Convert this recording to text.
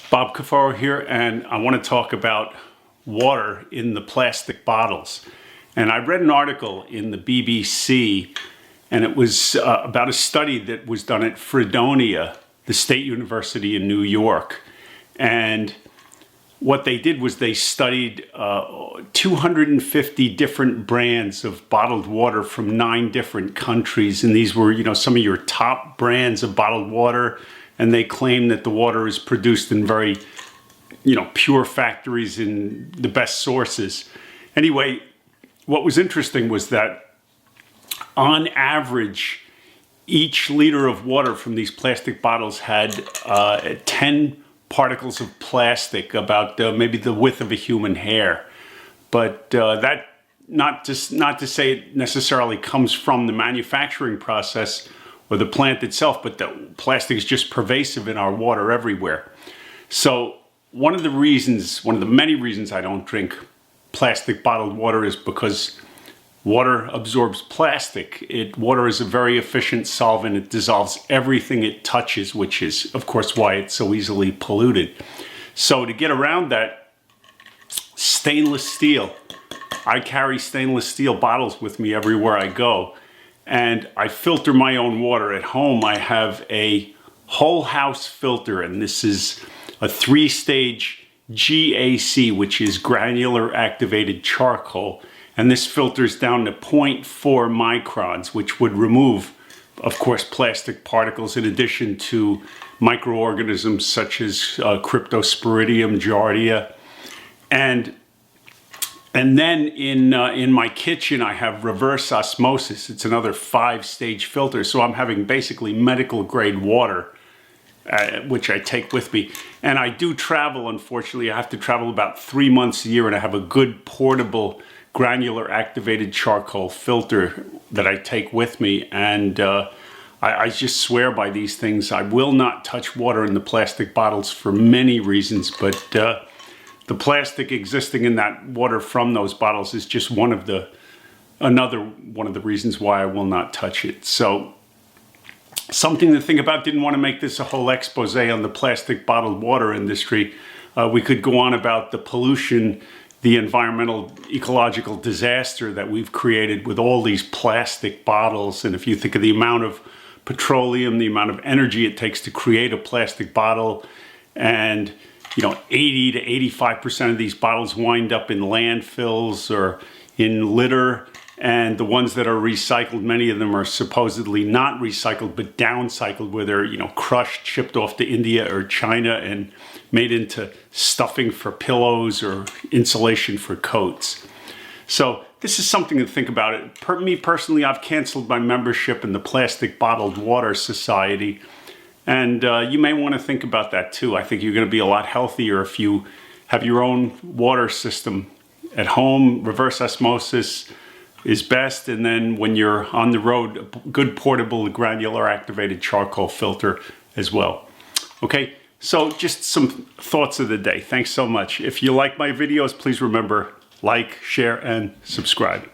Bob Cafaro here, and I want to talk about water in the plastic bottles. And I read an article in the BBC, and it was about a study that was done at Fredonia, the State University in New York. And what they did was they studied 250 different brands of bottled water from 9 different countries. And these were, some of your top brands of bottled water. And they claim that the water is produced in very, pure factories in the best sources. Anyway, what was interesting was that on average, each liter of water from these plastic bottles had 10 particles of plastic, about maybe the width of a human hair. But that not to say it necessarily comes from the manufacturing process or the plant itself, but the plastic is just pervasive in our water everywhere. So one of the many reasons I don't drink plastic bottled water is because water absorbs plastic. Water is a very efficient solvent. It dissolves everything it touches, which is, of course, why it's so easily polluted. So to get around that, stainless steel. I carry stainless steel bottles with me everywhere I go. And I filter my own water. At home, I have a whole house filter, and this is a 3-stage GAC, which is granular activated charcoal. And this filters down to 0.4 microns, which would remove, of course, plastic particles in addition to microorganisms such as Cryptosporidium, Giardia. And then in my kitchen, I have reverse osmosis. It's another 5-stage filter. So I'm having basically medical grade water, which I take with me. And I do travel, unfortunately. I have to travel about 3 months a year, and I have a good portable granular activated charcoal filter that I take with me. And I just swear by these things. I will not touch water in the plastic bottles for many reasons, but the plastic existing in that water from those bottles is just another one of the reasons why I will not touch it. So something to think about. Didn't want to make this a whole expose on the plastic bottled water industry. We could go on about the pollution, the environmental ecological disaster that we've created with all these plastic bottles. And if you think of the amount of petroleum, the amount of energy it takes to create a plastic bottle, and 80 to 85% of these bottles wind up in landfills or in litter. And the ones that are recycled, many of them are supposedly not recycled, but downcycled, where they're, crushed, shipped off to India or China and made into stuffing for pillows or insulation for coats. So this is something to think about. For me personally, I've canceled my membership in the Plastic Bottled Water Society. And you may want to think about that too. I think you're going to be a lot healthier if you have your own water system at home. Reverse osmosis is best. And then when you're on the road, a good portable granular activated charcoal filter as well. Okay, so just some thoughts of the day. Thanks so much. If you like my videos, please remember, like, share, and subscribe.